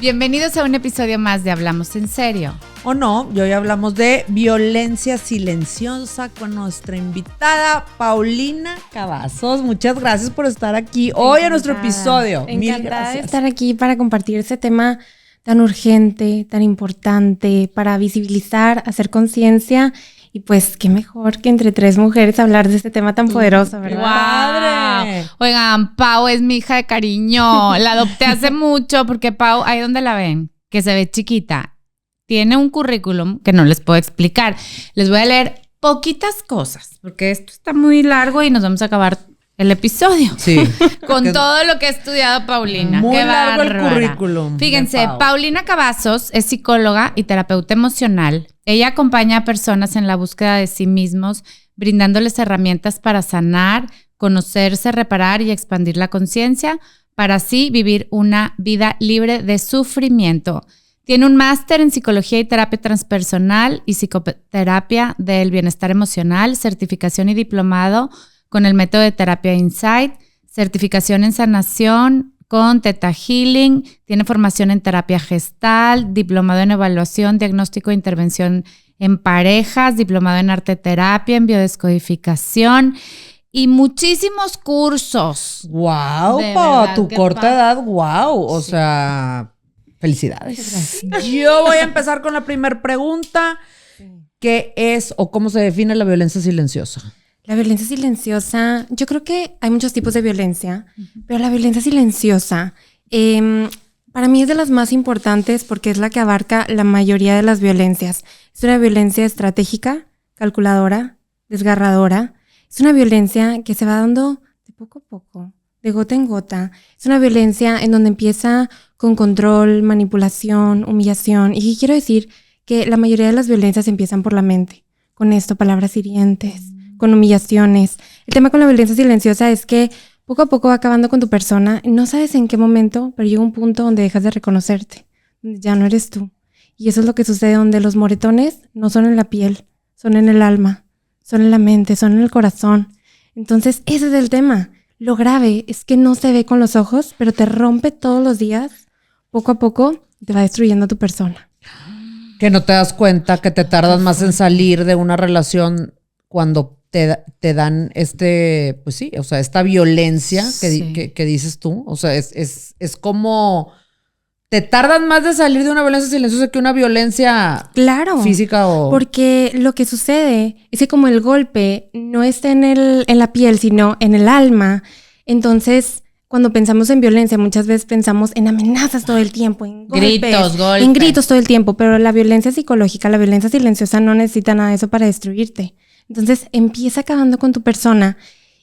Bienvenidos a un episodio más de Hablamos en Serio. ¿O no? Y hoy hablamos de violencia silenciosa con nuestra invitada Paulina Cavazos. Muchas gracias por estar aquí hoy en nuestro episodio. Mil gracias de estar aquí para compartir este tema tan urgente, tan importante, para visibilizar, hacer conciencia. Y pues qué mejor que entre tres mujeres hablar de este tema tan poderoso, ¿verdad? ¡Padre! Oigan, Pau es mi hija de cariño. La adopté hace mucho porque Pau, ahí donde la ven, que se ve chiquita, tiene un currículum que no les puedo explicar. Les voy a leer poquitas cosas porque esto está muy largo y nos vamos a acabar el episodio. Sí. Con todo lo que ha estudiado Paulina. Muy Qué largo bárbara. el currículum. Fíjense, Paulina Cavazos es psicóloga y terapeuta emocional. Ella acompaña a personas en la búsqueda de sí mismos, brindándoles herramientas para sanar, conocerse, reparar y expandir la conciencia, para así vivir una vida libre de sufrimiento. Tiene un máster en psicología y terapia transpersonal y psicoterapia del bienestar emocional, certificación y diplomado con el método de terapia Insight, certificación en sanación con Theta Healing, tiene formación en terapia gestal, diplomado en evaluación, diagnóstico e intervención en parejas, diplomado en arte terapia, en biodescodificación y muchísimos cursos. ¡Wow, Pau! A tu corta edad, wow. O sea, felicidades. Yo voy a empezar con la primera pregunta. ¿Qué es o cómo se define la violencia silenciosa? La violencia silenciosa, yo creo que hay muchos tipos de violencia, pero la violencia silenciosa para mí es de las más importantes porque es la que abarca la mayoría de las violencias. Es una violencia estratégica, calculadora, desgarradora. Es una violencia que se va dando de poco a poco, de gota en gota. Es una violencia en donde empieza con control, manipulación, humillación. Y quiero decir que la mayoría de las violencias empiezan por la mente. Con esto, palabras hirientes, con humillaciones. El tema con la violencia silenciosa es que poco a poco va acabando con tu persona. No sabes en qué momento, pero llega un punto donde dejas de reconocerte, donde ya no eres tú. Y eso es lo que sucede, donde los moretones no son en la piel, son en el alma, son en la mente, son en el corazón. Entonces, ese es el tema. Lo grave es que no se ve con los ojos, pero te rompe todos los días. Poco a poco te va destruyendo tu persona. Que no te das cuenta que te tardas más en salir de una relación cuando te dan pues sí, o sea, esta violencia que dices tú. O sea, es como te tardan más de salir de una violencia silenciosa que una violencia física o... Porque lo que sucede es que como el golpe no está en la piel, sino en el alma, entonces cuando pensamos en violencia muchas veces pensamos en amenazas todo el tiempo, en golpes, en gritos todo el tiempo, pero la violencia psicológica, la violencia silenciosa no necesita nada de eso para destruirte. Entonces empieza acabando con tu persona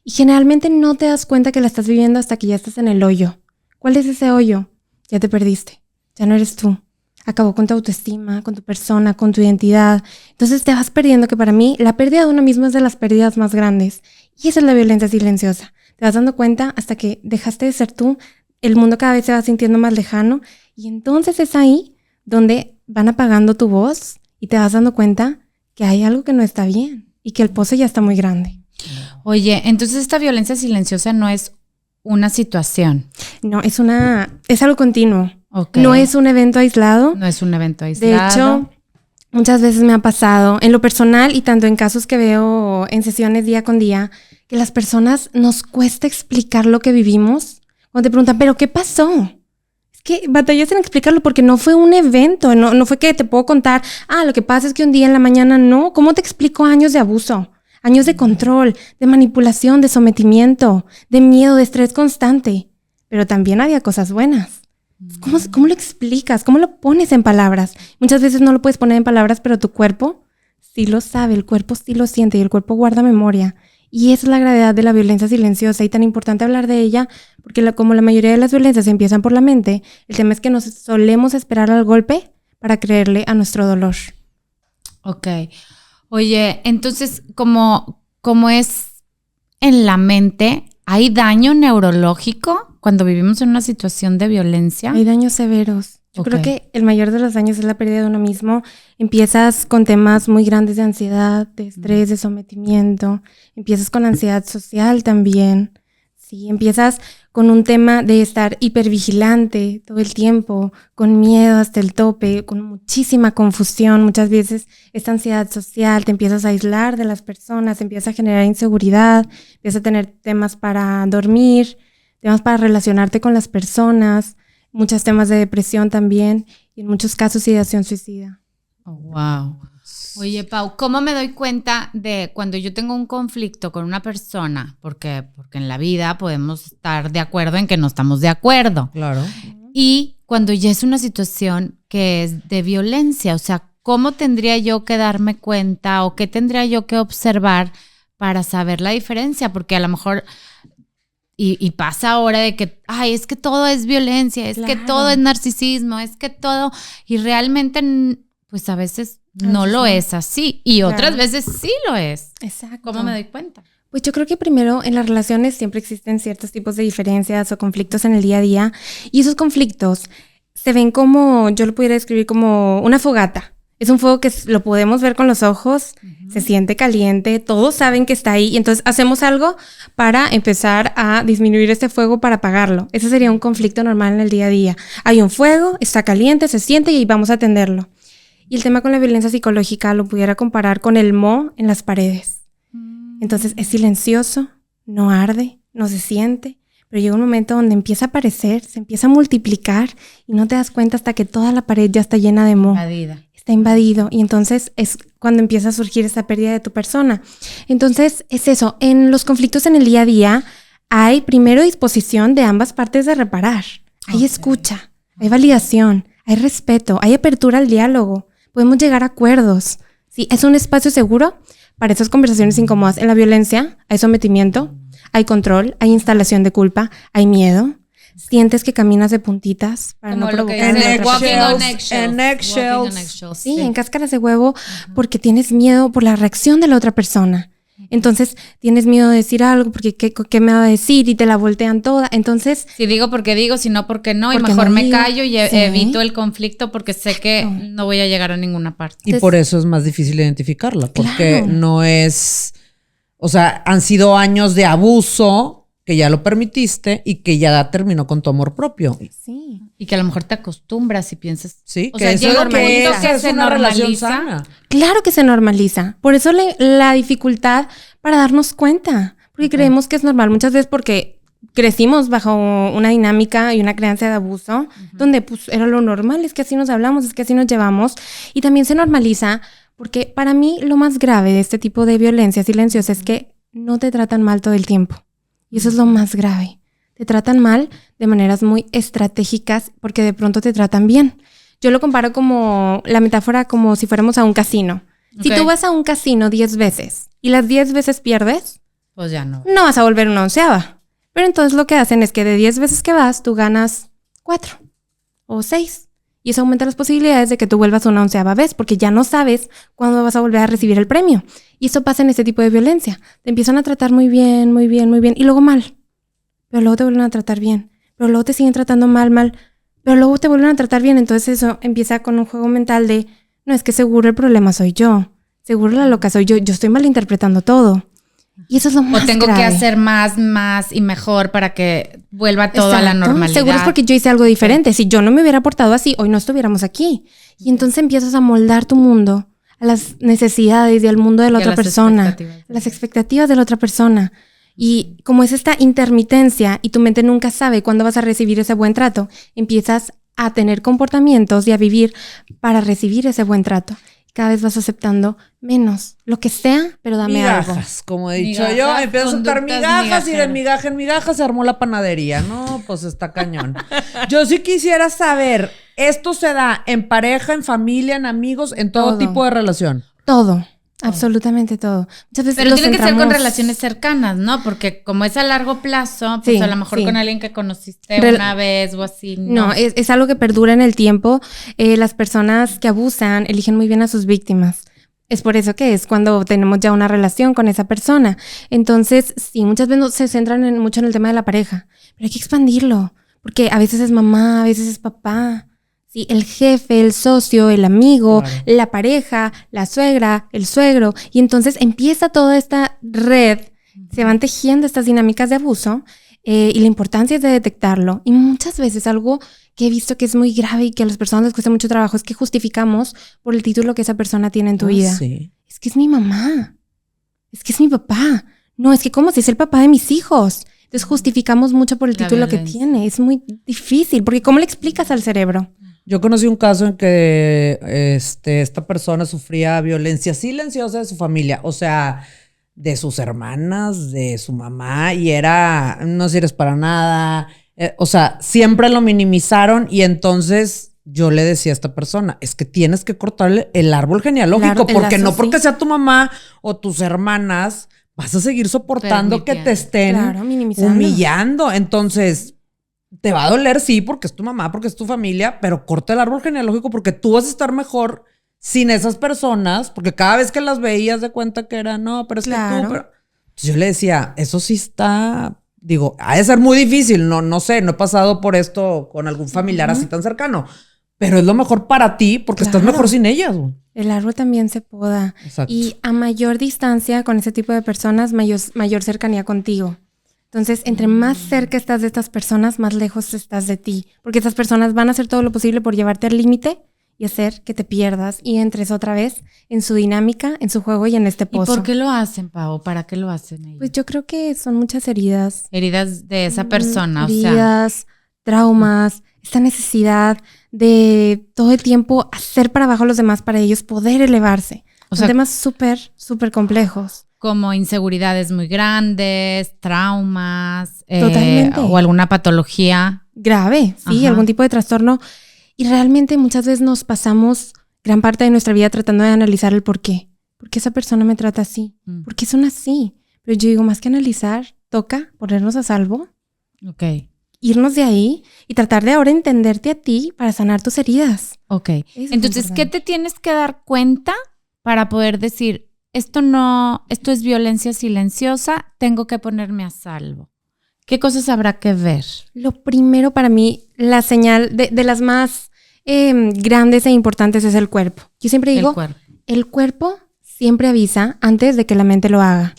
y generalmente no te das cuenta que la estás viviendo hasta que ya estás en el hoyo. ¿Cuál es ese hoyo? Ya te perdiste, ya no eres tú. Acabó con tu autoestima, con tu persona, con tu identidad. Entonces te vas perdiendo, que para mí la pérdida de uno mismo es de las pérdidas más grandes. Y esa es la violencia silenciosa. Te vas dando cuenta hasta que dejaste de ser tú, el mundo cada vez se va sintiendo más lejano y entonces es ahí donde van apagando tu voz y te vas dando cuenta que hay algo que no está bien. Y que el pozo ya está muy grande. Oye, entonces esta violencia silenciosa no es una situación. No, es algo continuo. Okay. No es un evento aislado. No es un evento aislado. De hecho, muchas veces me ha pasado en lo personal y tanto en casos que veo en sesiones día con día, que las personas nos cuesta explicar lo que vivimos. Cuando te preguntan, ¿pero qué pasó? Que batallas en explicarlo porque no fue un evento, no fue que te puedo contar, lo que pasa es que un día en la mañana no. ¿Cómo te explico años de abuso? Años de control, de manipulación, de sometimiento, de miedo, de estrés constante. Pero también había cosas buenas. ¿Cómo lo explicas? ¿Cómo lo pones en palabras? Muchas veces no lo puedes poner en palabras, pero tu cuerpo sí lo sabe, el cuerpo sí lo siente y el cuerpo guarda memoria. Y esa es la gravedad de la violencia silenciosa y tan importante hablar de ella porque como la mayoría de las violencias empiezan por la mente, el tema es que nos solemos esperar al golpe para creerle a nuestro dolor. Ok. Oye, entonces, como es en la mente, ¿hay daño neurológico cuando vivimos en una situación de violencia? Hay daños severos. Yo creo que el mayor de los daños es la pérdida de uno mismo. Empiezas con temas muy grandes de ansiedad, de estrés, de sometimiento. Empiezas con ansiedad social también. Sí, empiezas con un tema de estar hipervigilante todo el tiempo, con miedo hasta el tope, con muchísima confusión. Muchas veces esta ansiedad social, te empiezas a aislar de las personas, empiezas a generar inseguridad, empiezas a tener temas para dormir, temas para relacionarte con las personas, muchos temas de depresión también y en muchos casos ideación suicida. Oh, wow. Oye, Pau, ¿cómo me doy cuenta de cuando yo tengo un conflicto con una persona? Porque en la vida podemos estar de acuerdo en que no estamos de acuerdo. Claro. Y cuando ya es una situación que es de violencia, o sea, ¿cómo tendría yo que darme cuenta o qué tendría yo que observar para saber la diferencia? Porque a lo mejor, y pasa ahora de que, ay, es que todo es violencia, es que todo es narcisismo, es que todo, y realmente, pues a veces no lo es así y otras veces sí lo es. Exacto. ¿Cómo me doy cuenta? Pues yo creo que primero en las relaciones siempre existen ciertos tipos de diferencias o conflictos en el día a día y esos conflictos se ven como, yo lo pudiera describir como una fogata. Es un fuego que lo podemos ver con los ojos, se siente caliente, todos saben que está ahí y entonces hacemos algo para empezar a disminuir este fuego para apagarlo. Ese sería un conflicto normal en el día a día. Hay un fuego, está caliente, se siente y vamos a atenderlo. Y el tema con la violencia psicológica lo pudiera comparar con el moho en las paredes. Entonces es silencioso, no arde, no se siente, pero llega un momento donde empieza a aparecer, se empieza a multiplicar y no te das cuenta hasta que toda la pared ya está llena de moho. Está invadido y entonces es cuando empieza a surgir esta pérdida de tu persona. Entonces es eso, en los conflictos en el día a día hay primero disposición de ambas partes de reparar. Hay escucha, hay validación, hay respeto, hay apertura al diálogo. Podemos llegar a acuerdos. Sí, es un espacio seguro para esas conversaciones incómodas. En la violencia hay sometimiento, hay control, hay instalación de culpa, hay miedo. Sientes que caminas de puntitas para como no provocar. En eggshells. Sí, en cáscaras de huevo porque tienes miedo por la reacción de la otra persona. Entonces tienes miedo de decir algo porque ¿qué me va a decir? Y te la voltean toda. Entonces, si digo porque digo, si no porque no, y porque mejor no me digo. callo y Sí. evito el conflicto porque sé que no voy a llegar a ninguna parte. Y por eso es más difícil identificarla, porque Claro. no es, o sea, han sido años de abuso que ya lo permitiste y que ya terminó con tu amor propio. sí. Y que a lo mejor te acostumbras y piensas. Sí, O que sea, eso llega es un lo que punto que es se una relación normaliza. sana. Claro que se normaliza. Por eso la dificultad para darnos cuenta. Porque creemos que es normal. Muchas veces porque crecimos bajo una dinámica y una creencia de abuso, donde pues era lo normal, es que así nos hablamos, es que así nos llevamos. Y también se normaliza porque para mí lo más grave de este tipo de violencia silenciosa es que no te tratan mal todo el tiempo. Y eso es lo más grave. Te tratan mal de maneras muy estratégicas porque de pronto te tratan bien. Yo lo comparo como la metáfora como si fuéramos a un casino. Si tú vas a un casino 10 veces y las 10 veces pierdes, Pues ya no. no vas a volver una onceava. Pero entonces lo que hacen es que de 10 veces que vas, tú ganas 4 o 6. Y eso aumenta las posibilidades de que tú vuelvas una onceava vez porque ya no sabes cuándo vas a volver a recibir el premio. Y eso pasa en este tipo de violencia. Te empiezan a tratar muy bien, muy bien, muy bien y luego mal. Pero luego te vuelven a tratar bien. Pero luego te siguen tratando mal, mal. Pero luego te vuelven a tratar bien. Entonces eso empieza con un juego mental de, no, es que seguro el problema soy yo. Seguro la loca soy yo. Yo estoy malinterpretando todo. Y eso es lo más O tengo grave. que hacer más y mejor para que vuelva todo a la Exacto. normalidad. Seguro es porque yo hice algo diferente. Si yo no me hubiera portado así, hoy no estuviéramos aquí. Y entonces empiezas a moldar tu mundo a las necesidades y al mundo de la Y a otra las persona. expectativas. Las expectativas de la otra persona. Y como es esta intermitencia y tu mente nunca sabe cuándo vas a recibir ese buen trato, empiezas a tener comportamientos y a vivir para recibir ese buen trato. Cada vez vas aceptando menos, lo que sea, pero dame algo. Migajas, como he dicho Migajas, yo, empiezo a soltar conductas migajas y de migajeras. migaja en migaja se armó la panadería. No, pues está cañón. Yo sí quisiera saber, ¿esto se da en pareja, en familia, en amigos, en todo Todo. tipo de relación? Todo. Absolutamente todo. Muchas veces Pero los tiene que ser con centramos- relaciones cercanas, ¿no? Porque como es a largo plazo, pues Sí, a lo mejor sí. con alguien que conociste Rel- una vez o así. No, es algo que perdura en el tiempo. Las personas que abusan eligen muy bien a sus víctimas. Es por eso que es cuando tenemos ya una relación con esa persona. Entonces, sí, muchas veces se centran mucho en el tema de la pareja, pero hay que expandirlo, porque a veces es mamá, a veces es papá. Sí, el jefe, el socio, el amigo, Claro. la pareja, la suegra, el suegro. Y entonces empieza toda esta red, se van tejiendo estas dinámicas de abuso y la importancia es de detectarlo. Y muchas veces algo que he visto que es muy grave y que a las personas les cuesta mucho trabajo es que justificamos por el título que esa persona tiene en tu vida. Sí. Es que es mi mamá. Es que es mi papá. No, es que como si es el papá de mis hijos. Entonces justificamos mucho por el título que tiene. Es muy difícil, porque ¿cómo le explicas al cerebro? Yo conocí un caso en que esta persona sufría violencia silenciosa de su familia, o sea, de sus hermanas, de su mamá, y era, no sirves para nada, o sea, siempre lo minimizaron y entonces yo le decía a esta persona, es que tienes que cortarle el árbol genealógico, porque no porque sea tu mamá o tus hermanas vas a seguir soportando que te estén humillando, entonces... Te va a doler, sí, porque es tu mamá, porque es tu familia, pero corta el árbol genealógico porque tú vas a estar mejor sin esas personas, porque cada vez que las veías de cuenta que era, no, pero es que tú... Pero... Entonces yo le decía, eso sí está... Digo, ha de ser muy difícil, no sé, no he pasado por esto con algún familiar así tan cercano, pero es lo mejor para ti porque estás mejor sin ellas. El árbol también se poda. Exacto. Y a mayor distancia con ese tipo de personas, mayor cercanía contigo. Entonces, entre más cerca estás de estas personas, más lejos estás de ti. Porque estas personas van a hacer todo lo posible por llevarte al límite y hacer que te pierdas y entres otra vez en su dinámica, en su juego y en este pozo. ¿Y por qué lo hacen, Pau? ¿Para qué lo hacen ellos? Pues yo creo que son muchas heridas. Heridas de esa persona, heridas, traumas, esta necesidad de todo el tiempo hacer para abajo a los demás para ellos poder elevarse. Son temas súper complejos. Como inseguridades muy grandes, traumas, Totalmente. O alguna patología. Grave, sí, algún tipo de trastorno. Y realmente muchas veces nos pasamos gran parte de nuestra vida tratando de analizar el por qué. ¿Por qué esa persona me trata así? ¿Por qué son así? Pero yo digo, más que analizar, toca ponernos a salvo. Ok. Irnos de ahí y tratar de ahora entenderte a ti para sanar tus heridas. Ok. Entonces, ¿qué te tienes que dar cuenta para poder decir... Esto es violencia silenciosa, tengo que ponerme a salvo? ¿Qué cosas habrá que ver? Lo primero para mí, la señal de las más grandes e importantes es el cuerpo. Yo siempre digo, el cuerpo siempre avisa antes de que la mente lo haga.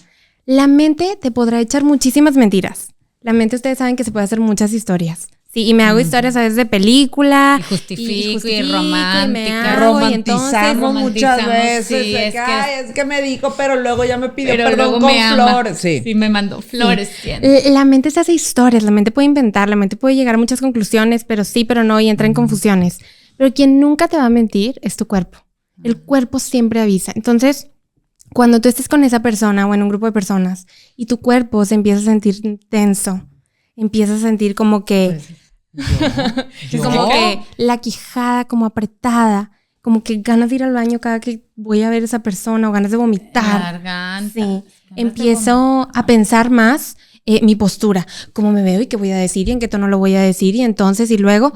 La mente te podrá echar muchísimas mentiras. La mente, ustedes saben que se puede hacer muchas historias. Sí, y me hago historias a veces de película. Y justifico y romántica. Romantizamos muchas veces. Sí, es que me dijo, pero luego ya me pidió perdón con flores. Sí, me mandó flores. Sí. La mente se hace historias, la mente puede inventar, la mente puede llegar a muchas conclusiones, pero sí, pero no, y entra en confusiones. Pero quien nunca te va a mentir es tu cuerpo. El cuerpo siempre avisa. Entonces, cuando tú estés con esa persona o en un grupo de personas y tu cuerpo se empieza a sentir tenso, empiezas a sentir como que... como que la quijada como apretada, como que ganas de ir al baño cada que voy a ver a esa persona o ganas de vomitar. La garganta. Sí. Empiezo a pensar más mi postura, cómo me veo y qué voy a decir y en qué tono lo voy a decir y entonces y luego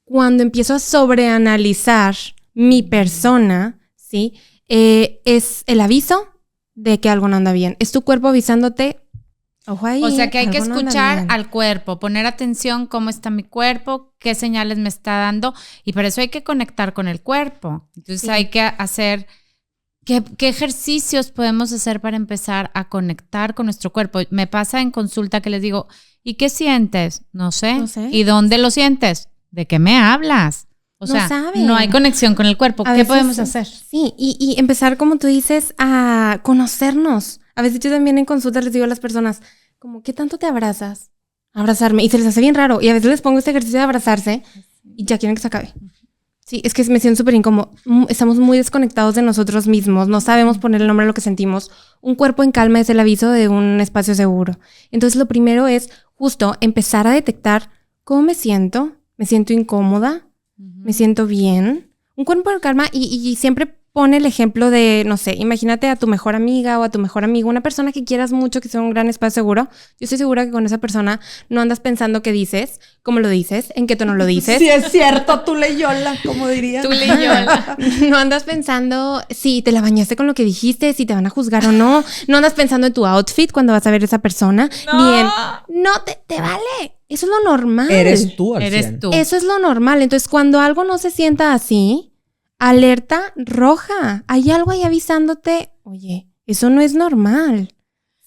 cuando empiezo a sobreanalizar mi persona, ¿sí? Es el aviso de que algo no anda bien. Es tu cuerpo avisándote. Ojo ahí, o sea que hay que escuchar no al cuerpo, poner atención cómo está mi cuerpo, qué señales me está dando y para eso hay que conectar con el cuerpo. Entonces hay que hacer, ¿qué ejercicios podemos hacer para empezar a conectar con nuestro cuerpo? Me pasa en consulta que les digo, ¿y qué sientes? No sé. ¿Y dónde lo sientes? ¿De qué me hablas? O sea, no hay conexión con el cuerpo. ¿Qué podemos hacer? Sí, y empezar, como tú dices, a conocernos. A veces yo también en consultas les digo a las personas, como, ¿qué tanto te abrazas? Abrazarme. Y se les hace bien raro. Y a veces les pongo este ejercicio de abrazarse y ya quieren que se acabe. Sí, es que me siento súper incómodo. Estamos muy desconectados de nosotros mismos. No sabemos poner el nombre a lo que sentimos. Un cuerpo en calma es el aviso de un espacio seguro. Entonces, lo primero es justo empezar a detectar cómo me siento. ¿Me siento incómoda? ¿Me siento bien? Un cuerpo en calma y siempre pone el ejemplo de, no sé, imagínate a tu mejor amiga o a tu mejor amigo, una persona que quieras mucho, que sea un gran espacio seguro. Yo estoy segura que con esa persona no andas pensando qué dices, cómo lo dices, en qué tono lo dices. Sí, es cierto, tú leyola, como diría. Tú leyola. No andas pensando si te la bañaste con lo que dijiste, si te van a juzgar o no. No andas pensando en tu outfit cuando vas a ver a esa persona. No. Ni en, no, te vale. Eso es lo normal. Eres tú al Eres 100. tú. Eso es lo normal. Entonces, cuando algo no se sienta así, alerta roja. Hay algo ahí avisándote, oye, eso no es normal.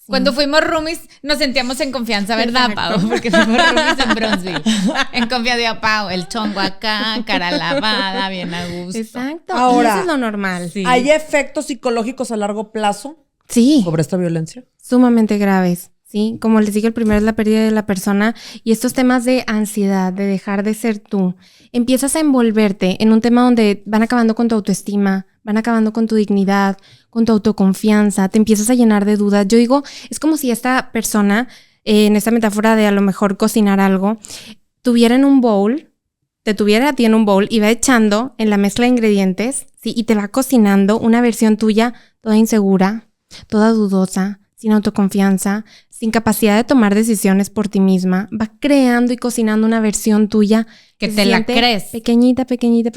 Cuando fuimos roomies nos sentíamos en confianza, ¿verdad, Pau? Porque fuimos roomies en Bronzeville. En confianza, Pau, el chongo acá, cara lavada, bien a gusto. Exacto. Ahora, y eso es lo normal. Sí. ¿Hay efectos psicológicos a largo plazo Sí. sobre esta violencia? Sumamente graves, ¿sí? Como les dije, el primero es la pérdida de la persona y estos temas de ansiedad, de dejar de ser tú. Empiezas a envolverte en un tema donde van acabando con tu autoestima, van acabando con tu dignidad, con tu autoconfianza, te empiezas a llenar de dudas. Yo digo, es como si esta persona, en esta metáfora de a lo mejor cocinar algo, tuviera en un bowl, te tuviera a ti en un bowl y va echando en la mezcla de ingredientes, ¿sí? Y te va cocinando una versión tuya toda insegura, toda dudosa, sin autoconfianza, sin capacidad de tomar decisiones por ti misma. Va creando y cocinando una versión tuya Que se te la siente crees. Pequeñita.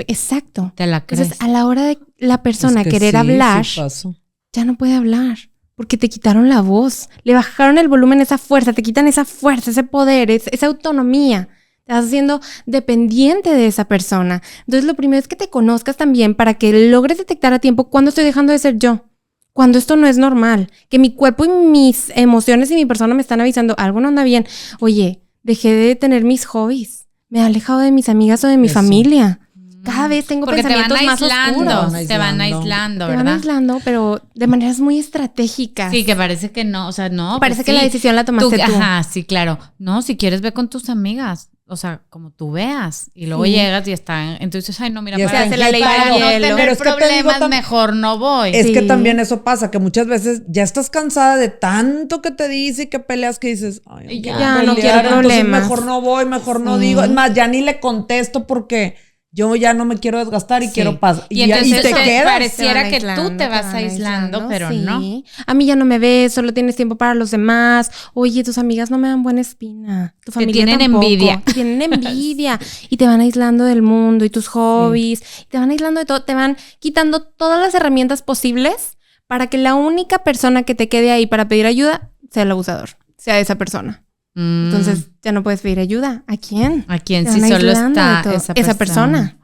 Exacto. Te la crees. Entonces, a la hora de la persona Es que querer sí, hablar, sí pasa. ya no puede hablar. Porque te quitaron la voz, le bajaron el volumen, esa fuerza, te quitan esa fuerza, ese poder, esa autonomía. Te vas haciendo dependiente de esa persona. Entonces, lo primero es que te conozcas también para que logres detectar a tiempo cuándo estoy dejando de ser yo. Cuando esto no es normal. Que mi cuerpo y mis emociones y mi persona me están avisando, algo no anda bien. Oye, dejé de tener mis hobbies. Me he alejado de mis amigas o de mi Eso. familia. Cada vez tengo Porque pensamientos más oscuros. te van aislando, Te ¿verdad? van aislando, pero de maneras muy estratégicas. Sí, que parece que no, o sea, no. Parece pues que sí. la decisión la tomaste tú. Ajá, sí, claro. No, si quieres ve con tus amigas, o sea, como tú veas. Y luego Sí. llegas y están, entonces, ay, no, mira, Y para, hace la ley para del no hielo. tener Pero es que te digo problemas, tam- mejor no voy. Es que Sí. también eso pasa, que muchas veces ya estás cansada de tanto que te dice y que peleas que dices, ay, Y quiero ya, no pelear, quiero entonces problemas. mejor no voy, mejor no Sí. digo. Es más, ya ni le contesto porque yo ya no me quiero desgastar y Sí. quiero paz. Y entonces te quedas. pareciera Te que van tú te vas van aislando, pero sí. no. A mí ya no me ves, solo tienes tiempo para los demás. Oye, tus amigas no me dan buena espina. Tu familia tienen tampoco. envidia. Te tienen envidia. Y te van aislando del mundo y tus hobbies. Y te van aislando de todo. Te van quitando todas las herramientas posibles para que la única persona que te quede ahí para pedir ayuda sea el abusador, sea esa persona. Entonces ya no puedes pedir ayuda. ¿A quién? ¿A quién Te si van solo aislando de está todo. esa persona?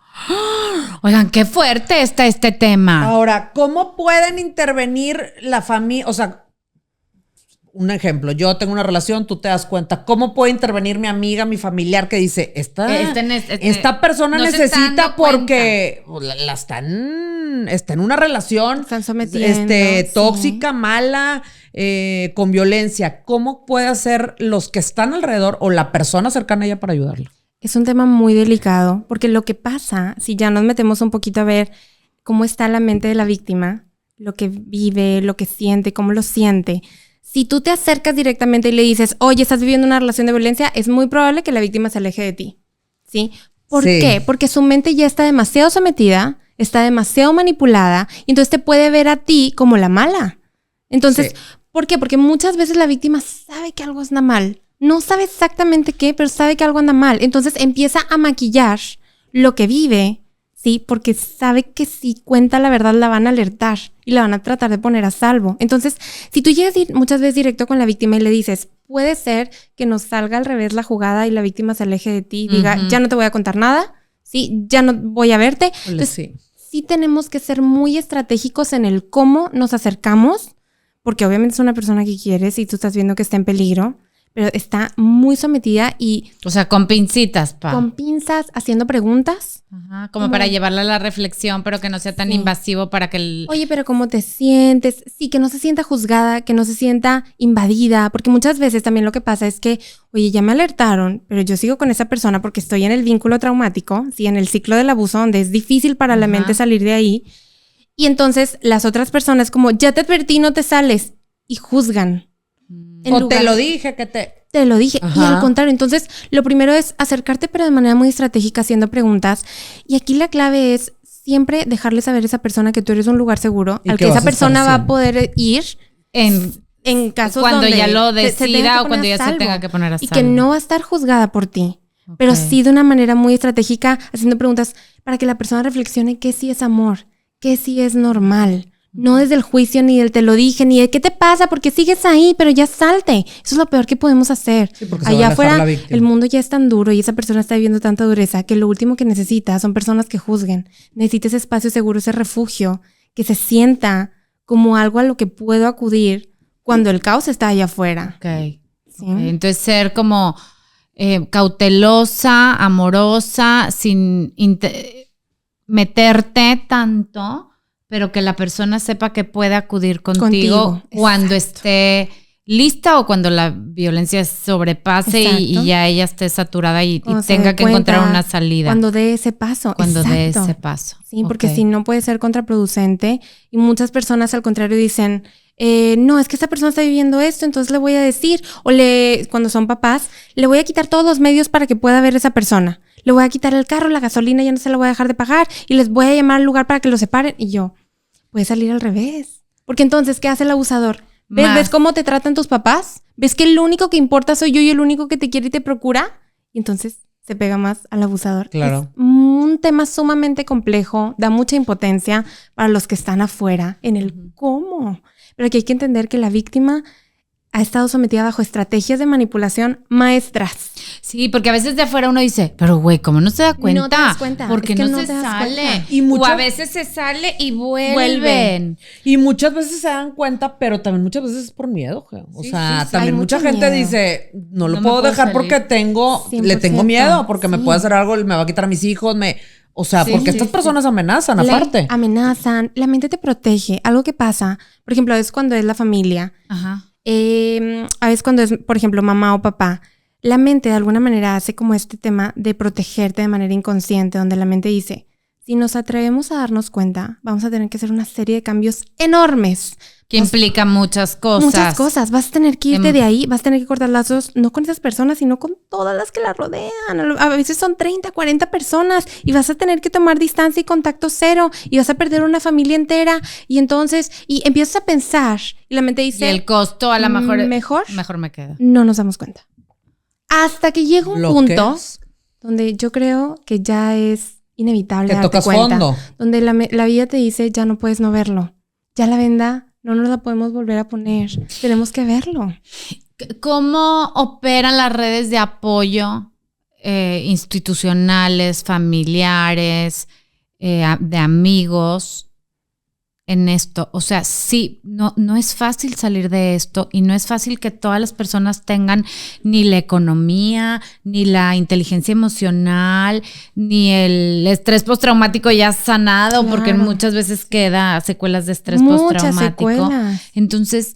Oigan, qué fuerte está este tema. Ahora, ¿cómo pueden intervenir la familia? O sea, un ejemplo, yo tengo una relación, tú te das cuenta, ¿cómo puede intervenir mi amiga, mi familiar que dice, esta persona no se está necesita dando porque está en una relación Están sometiendo, sí. tóxica, mala, con violencia? ¿Cómo puede hacer los que están alrededor o la persona cercana a ella para ayudarla? Es un tema muy delicado, porque lo que pasa, si ya nos metemos un poquito a ver cómo está la mente de la víctima, lo que vive, lo que siente, cómo lo siente. Si tú te acercas directamente y le dices, oye, estás viviendo una relación de violencia, es muy probable que la víctima se aleje de ti, ¿sí? ¿Por Sí. qué? Porque su mente ya está demasiado sometida, está demasiado manipulada, y entonces te puede ver a ti como la mala. Entonces, Sí. ¿por qué? Porque muchas veces la víctima sabe que algo anda mal. No sabe exactamente qué, pero sabe que algo anda mal. Entonces empieza a maquillar lo que vive, ¿sí? Porque sabe que si cuenta la verdad la van a alertar y la van a tratar de poner a salvo. Entonces, si tú llegas muchas veces directo con la víctima y le dices, puede ser que nos salga al revés la jugada y la víctima se aleje de ti y diga, ya no te voy a contar nada, ¿sí? Ya no voy a verte. Entonces, sí tenemos que ser muy estratégicos en el cómo nos acercamos, porque obviamente es una persona que quieres y tú estás viendo que está en peligro, pero está muy sometida y O sea, con pincitas, pa. con pinzas, haciendo preguntas. Ajá, como para llevarla a la reflexión, pero que no sea tan Sí. invasivo para que el... Oye, pero ¿cómo te sientes? Sí, que no se sienta juzgada, que no se sienta invadida, porque muchas veces también lo que pasa es que, oye, ya me alertaron, pero yo sigo con esa persona porque estoy en el vínculo traumático, sí, en el ciclo del abuso, donde es difícil para la mente salir de ahí. Y entonces las otras personas como, ya te advertí, no te sales, y juzgan. En O lugar- te lo dije que Te lo dije. Ajá. Y al contrario, entonces, lo primero es acercarte, pero de manera muy estratégica, haciendo preguntas. Y aquí la clave es siempre dejarle saber a esa persona que tú eres un lugar seguro, ¿Y al qué que esa vas a estar persona va a haciendo? poder ir En casos cuando donde ya lo se tenga decida que o poner cuando a ya se salvo. tenga que poner a Y salvo. que no va a estar juzgada por ti. Ok. Pero sí de una manera muy estratégica, haciendo preguntas para que la persona reflexione qué sí es amor, qué sí es normal. No desde el juicio, ni del te lo dije, ni de qué te pasa, porque sigues ahí, pero ya salte. Eso es lo peor que podemos hacer. Sí, porque se va a Allá alejar afuera, la víctima. el mundo ya es tan duro y esa persona está viviendo tanta dureza que lo último que necesita son personas que juzguen. Necesita ese espacio seguro, ese refugio, que se sienta como algo a lo que puedo acudir cuando el caos está allá afuera. Ok. ¿Sí? Ok. Entonces ser como cautelosa, amorosa, sin meterte tanto, pero que la persona sepa que puede acudir contigo cuando esté lista o cuando la violencia sobrepase y ya ella esté saturada y tenga que encontrar una salida. Cuando dé ese paso. Cuando dé ese paso. Sí, porque si no puede ser contraproducente y muchas personas al contrario dicen, no, es que esta persona está viviendo esto, entonces le voy a decir, cuando son papás, le voy a quitar todos los medios para que pueda ver esa persona. Le voy a quitar el carro, la gasolina ya no se la voy a dejar de pagar y les voy a llamar al lugar para que lo separen. Y yo, puede salir al revés. Porque entonces, ¿qué hace el abusador? ¿Ves cómo te tratan tus papás? ¿Ves que el único que importa soy yo y el único que te quiere y te procura? Y entonces se pega más al abusador. Claro. Es un tema sumamente complejo, da mucha impotencia para los que están afuera en el cómo. Pero aquí hay que entender que la víctima ha estado sometida bajo estrategias de manipulación maestras. Sí, porque a veces de afuera uno dice, pero güey, ¿cómo no se da cuenta? No te das cuenta. Porque es que no se te das sale. cuenta. O a veces se sale y vuelven. Y muchas veces se dan cuenta, pero también muchas veces es por miedo. O sea, también mucha gente dice, no lo puedo dejar porque le tengo 100%. miedo, porque me puede hacer algo, me va a quitar a mis hijos, porque estas personas amenazan aparte. Amenazan, la mente te protege. Algo que pasa, por ejemplo, a veces cuando es la familia, Ajá. a veces cuando es, por ejemplo, mamá o papá, la mente de alguna manera hace como este tema de protegerte de manera inconsciente, donde la mente dice, si nos atrevemos a darnos cuenta, vamos a tener que hacer una serie de cambios enormes. Que implica muchas cosas. Muchas cosas. Vas a tener que irte de ahí, vas a tener que cortar lazos, no con esas personas, sino con todas las que la rodean. A veces son 30, 40 personas y vas a tener que tomar distancia y contacto cero y vas a perder una familia entera. Y entonces, y empiezas a pensar y la mente dice... Y el costo a lo mejor... Mejor me quedo. No nos damos cuenta. Hasta que llega un punto donde yo creo que ya es inevitable que darte tocas cuenta. Fondo. Donde la vida te dice, ya no puedes no verlo. Ya la venda no nos la podemos volver a poner. Tenemos que verlo. ¿Cómo operan las redes de apoyo institucionales, familiares, de amigos en esto? O sea, sí, no es fácil salir de esto y no es fácil que todas las personas tengan ni la economía, ni la inteligencia emocional, ni el estrés postraumático ya sanado, claro, porque muchas veces queda secuelas de estrés postraumático. Secuelas. Entonces,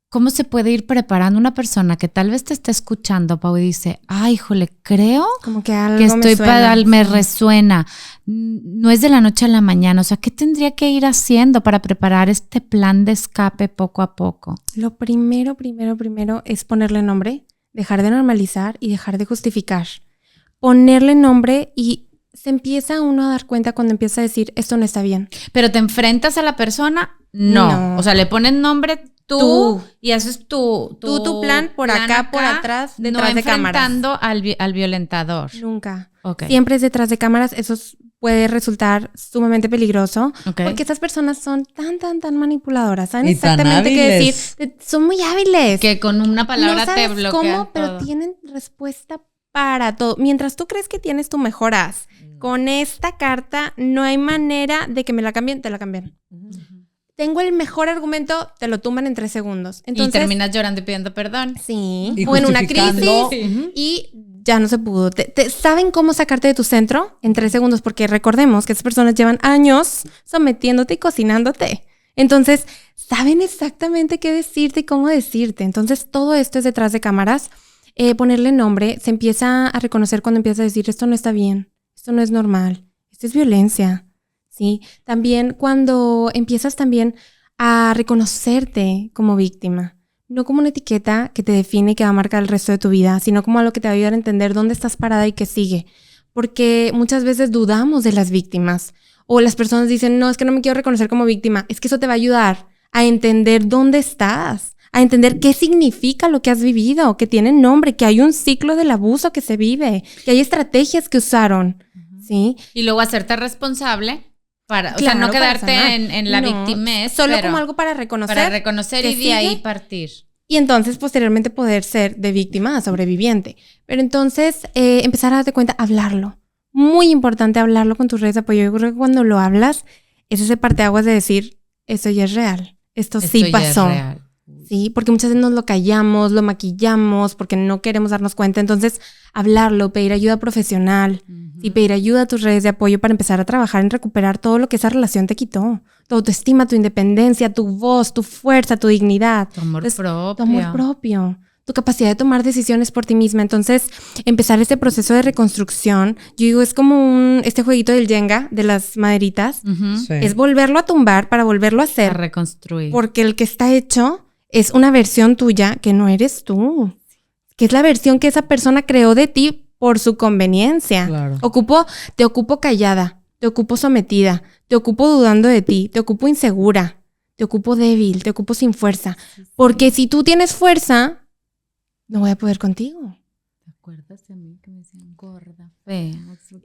¿cómo se puede ir preparando una persona que tal vez te está escuchando, Pau, y dice, ay, híjole, creo como que algo que me resuena? No es de la noche a la mañana. O sea, ¿qué tendría que ir haciendo para preparar este plan de escape poco a poco? Lo primero es ponerle nombre, dejar de normalizar y dejar de justificar. Ponerle nombre y se empieza uno a dar cuenta cuando empieza a decir, esto no está bien. ¿Pero te enfrentas a la persona? No. O sea, le pones nombre tú y haces tu plan por acá, por atrás, detrás de cámaras. No enfrentando al violentador. Nunca. Okay. Siempre es detrás de cámaras. Eso puede resultar sumamente peligroso. Okay. Porque estas personas son tan manipuladoras. Saben y exactamente qué decir. Son muy hábiles. Que con una palabra no te bloquean cómo, todo. Pero tienen respuesta para todo. Mientras tú crees que tienes tu mejor as, con esta carta no hay manera de que me la cambien, te la cambian. Tengo el mejor argumento, te lo tumban en 3 segundos. Entonces, y terminas llorando y pidiendo perdón. Sí. O en una crisis y ya no se pudo. ¿Saben cómo sacarte de tu centro? En 3 segundos, porque recordemos que esas personas llevan años sometiéndote y cocinándote. Entonces, saben exactamente qué decirte y cómo decirte. Entonces, todo esto es detrás de cámaras. Ponerle nombre, se empieza a reconocer cuando empieza a decir, esto no está bien, esto no es normal, esto es violencia. ¿Sí? También cuando empiezas también a reconocerte como víctima, no como una etiqueta que te define y que va a marcar el resto de tu vida, sino como algo que te va a ayudar a entender dónde estás parada y qué sigue. Porque muchas veces dudamos de las víctimas o las personas dicen, no, es que no me quiero reconocer como víctima. Es que eso te va a ayudar a entender dónde estás, a entender qué significa lo que has vivido, que tiene nombre, que hay un ciclo del abuso que se vive, que hay estrategias que usaron. ¿Sí? Y luego hacerte responsable. O sea, no quedarte en la victimez. Solo como algo para reconocer. Para reconocer y de ahí partir. Y entonces, posteriormente, poder ser de víctima a sobreviviente. Pero entonces, empezar a darte cuenta, hablarlo. Muy importante hablarlo con tus redes de apoyo. Yo creo que cuando lo hablas, es ese parteaguas de decir, eso ya es real. esto sí ya pasó. es real. Sí, porque muchas veces nos lo callamos, lo maquillamos, porque no queremos darnos cuenta. Entonces, hablarlo, pedir ayuda profesional y pedir ayuda a tus redes de apoyo para empezar a trabajar en recuperar todo lo que esa relación te quitó. Tu autoestima, tu independencia, tu voz, tu fuerza, tu dignidad. Tu amor propio. Tu amor propio. Tu capacidad de tomar decisiones por ti misma. Entonces, empezar este proceso de reconstrucción, yo digo, es como este jueguito del Jenga, de las maderitas. Sí. Es volverlo a tumbar para volverlo a A hacer. reconstruir. Porque el que está hecho es una versión tuya que no eres tú. Que es la versión que esa persona creó de ti por su conveniencia. Claro. Te ocupo callada, te ocupo sometida, te ocupo dudando de ti, te ocupo insegura, te ocupo débil, te ocupo sin fuerza. Porque si tú tienes fuerza, no voy a poder contigo. ¿Te acuerdas de mí que me decían gorda, fea?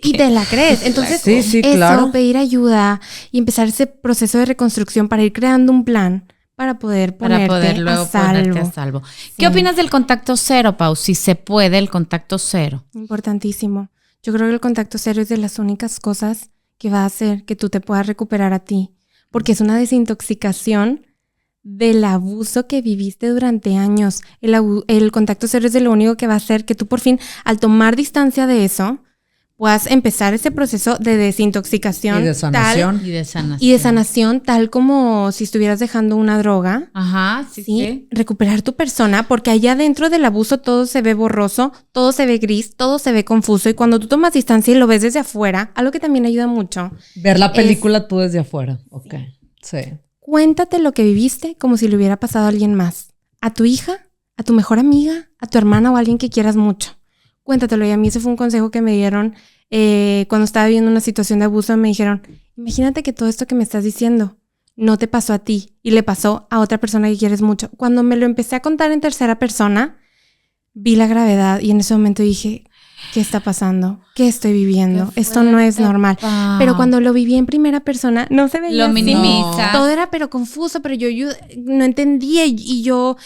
Y te la crees. Entonces, Sí, eso, claro. pedir ayuda y empezar ese proceso de reconstrucción para ir creando un plan para poder ponerte luego a salvo. ponerte a salvo. Sí. ¿Qué opinas del contacto cero, Pau? Si se puede el contacto cero. Importantísimo. Yo creo que el contacto cero es de las únicas cosas que va a hacer que tú te puedas recuperar a ti. Porque es una desintoxicación del abuso que viviste durante años. El contacto cero es de lo único que va a hacer que tú por fin, al tomar distancia de eso, puedas empezar ese proceso de desintoxicación. Y de sanación. Y de sanación. Y de sanación, tal como si estuvieras dejando una droga. Ajá, sí, Sí, sí. recuperar tu persona, porque allá dentro del abuso todo se ve borroso, todo se ve gris, todo se ve confuso. Y cuando tú tomas distancia y lo ves desde afuera, algo que también ayuda mucho. Ver la película tú desde afuera. Ok. Sí. Cuéntate lo que viviste como si le hubiera pasado a alguien más. A tu hija, a tu mejor amiga, a tu hermana o a alguien que quieras mucho. Cuéntatelo. Y a mí ese fue un consejo que me dieron cuando estaba viviendo una situación de abuso. Me dijeron, imagínate que todo esto que me estás diciendo no te pasó a ti y le pasó a otra persona que quieres mucho. Cuando me lo empecé a contar en tercera persona, vi la gravedad y en ese momento dije, ¿qué está pasando? ¿Qué estoy viviendo? Esto no es normal. Pau. Pero cuando lo viví en primera persona, no se veía Lo así. minimizas. Todo era pero confuso, pero yo no entendía y yo...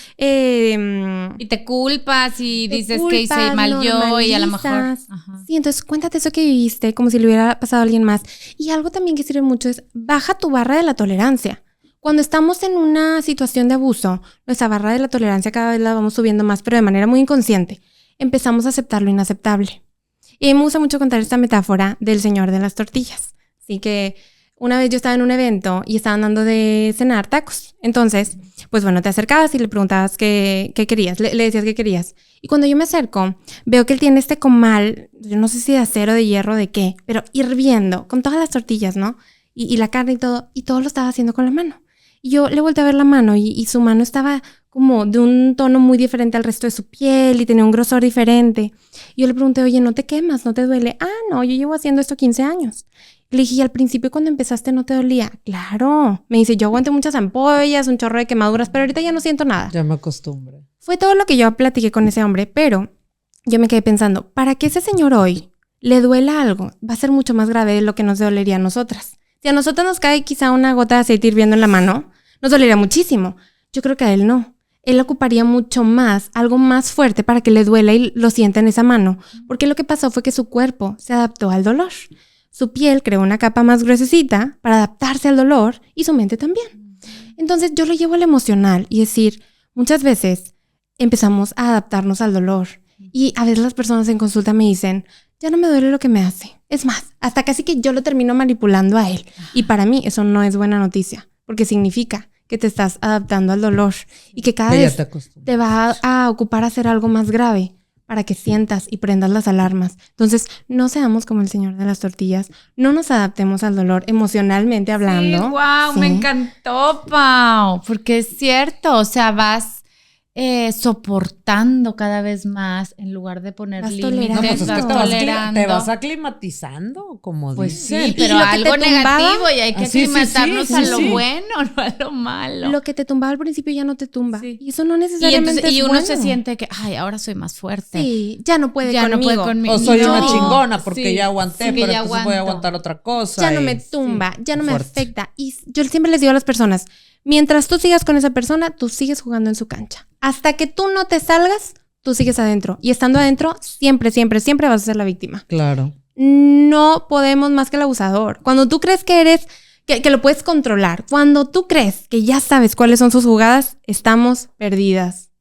Y te culpas y te dices que hice culpas, mal yo y a lo mejor... normalizas. Ajá. Sí, entonces cuéntate eso que viviste como si le hubiera pasado a alguien más. Y algo también que sirve mucho es baja tu barra de la tolerancia. Cuando estamos en una situación de abuso, nuestra barra de la tolerancia cada vez la vamos subiendo más, pero de manera muy inconsciente. Empezamos a aceptar lo inaceptable. Y me gusta mucho contar esta metáfora del señor de las tortillas. Así que una vez yo estaba en un evento y estaban dando de cenar tacos. Entonces, pues bueno, te acercabas y le preguntabas qué querías. Le decías qué querías. Y cuando yo me acerco, veo que él tiene este comal, yo no sé si de acero, de hierro, de qué, pero hirviendo, con todas las tortillas, ¿no? Y la carne y todo lo estaba haciendo con la mano. Y yo le volteé a ver la mano y su mano estaba como de un tono muy diferente al resto de su piel y tenía un grosor diferente. Y yo le pregunté, oye, ¿no te quemas? ¿No te duele? Ah, no, yo llevo haciendo esto 15 años. Le dije, ¿y al principio cuando empezaste no te dolía? Claro. Me dice, yo aguanté muchas ampollas, un chorro de quemaduras, pero ahorita ya no siento nada. Ya me acostumbré. Fue todo lo que yo platiqué con ese hombre, pero yo me quedé pensando, para que ese señor hoy le duela algo, va a ser mucho más grave de lo que nos dolería a nosotras. Si a nosotros nos cae quizá una gota de aceite hirviendo en la mano, nos dolería muchísimo. Yo creo que a él no. Él ocuparía mucho más, algo más fuerte para que le duela y lo sienta en esa mano. Porque lo que pasó fue que su cuerpo se adaptó al dolor. Su piel creó una capa más gruesecita para adaptarse al dolor y su mente también. Entonces yo lo llevo al emocional y decir, muchas veces empezamos a adaptarnos al dolor. Y a veces las personas en consulta me dicen, ya no me duele lo que me hace. Es más, hasta casi que yo lo termino manipulando a él. Y para mí eso no es buena noticia, porque significa que te estás adaptando al dolor y que cada vez te va a ocupar hacer algo más grave para que sientas y prendas las alarmas. Entonces, no seamos como el señor de las tortillas, no nos adaptemos al dolor emocionalmente hablando. Sí, wow, Sí. me encantó, Pau, porque es cierto, o sea, vas soportando cada vez más en lugar de poner Vas límites, tolerando. No, pues es que vas te tolerando. vas aclimatizando, como Pues dicen. sí, Y pero lo que algo te tumbaba- negativo y hay que Sí, sí, sí, aclimatarnos sí, a lo sí. bueno, no a lo malo. Lo que te tumbaba al principio ya no te tumba. Sí. Y eso no y necesariamente entonces, y es uno bueno. se siente que, ay, ahora soy más fuerte. Sí, ya no puede Ya conmigo. no puede conmigo. O soy una No. chingona porque Sí, ya aguanté, sí, pero ya entonces voy a aguanto. aguantar otra cosa. Ya no y- me tumba, sí, ya no me fuerte. afecta. Y yo siempre les digo a las personas, mientras tú sigas con esa persona, tú sigues jugando en su cancha. Hasta que tú no te salgas, tú sigues adentro. Y estando adentro, siempre, siempre, siempre vas a ser la víctima. Claro. No podemos más que el abusador. Cuando tú crees que que lo puedes controlar. Cuando tú crees que ya sabes cuáles son sus jugadas, estamos perdidas.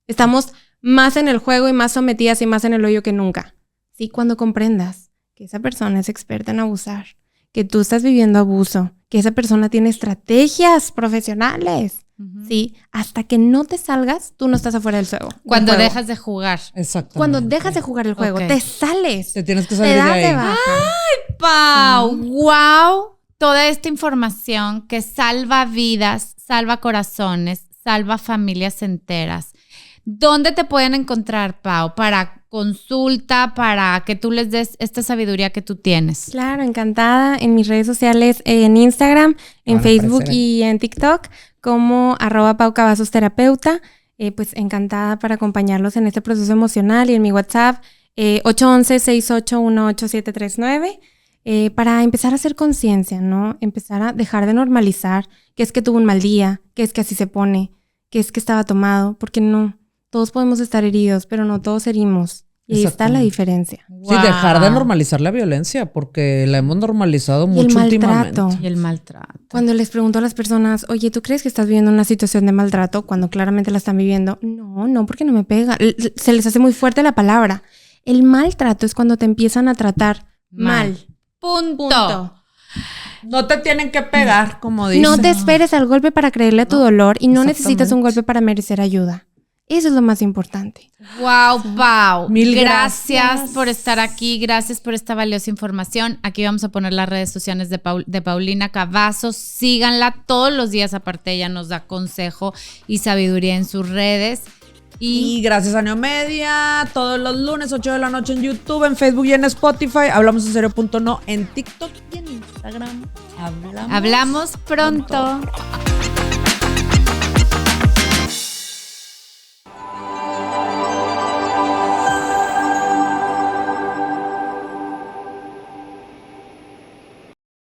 Estamos más en el juego y más sometidas y más en el hoyo que nunca. Sí, cuando comprendas que esa persona es experta en abusar, que tú estás viviendo abuso, que esa persona tiene estrategias profesionales. Sí, hasta que no te salgas, tú no estás afuera del juego. Cuando dejas de jugar. Exactamente. Cuando dejas de jugar el juego, te sales. Te tienes que salir de ahí. ¡Ay, Pau! ¡Wow! Toda esta información que salva vidas, salva corazones, salva familias enteras. ¿Dónde te pueden encontrar, Pau? Para consulta, para que tú les des esta sabiduría que tú tienes. Claro, encantada. En mis redes sociales, en Instagram, en Facebook y en TikTok, como @PauCavazosTerapeuta. Pues encantada para acompañarlos en este proceso emocional, y en mi WhatsApp, 811-6818-739, para empezar a hacer conciencia, ¿no? Empezar a dejar de normalizar que es que tuvo un mal día, que es que así se pone, que es que estaba tomado, porque no. Todos podemos estar heridos, pero no todos herimos. Y ahí está la diferencia. Sí, dejar de normalizar la violencia, porque la hemos normalizado mucho últimamente. Y el maltrato. Cuando les pregunto a las personas, oye, ¿tú crees que estás viviendo una situación de maltrato? Cuando claramente la están viviendo. No, porque no me pega. Se les hace muy fuerte la palabra. El maltrato es cuando te empiezan a tratar mal. Punto. No te tienen que pegar, como dicen. No te esperes al golpe para creerle a tu dolor, y no necesitas un golpe para merecer ayuda. Eso es lo más importante. Wow, Pau. Mil gracias por estar aquí. Gracias por esta valiosa información. Aquí vamos a poner las redes sociales de Paulina Cavazos. Síganla todos los días. Aparte, ella nos da consejo y sabiduría en sus redes. Y gracias a Neomedia, todos los lunes, 8 de la noche en YouTube, en Facebook y en Spotify. Hablamos en serio.no en TikTok y en Instagram. Hablamos pronto.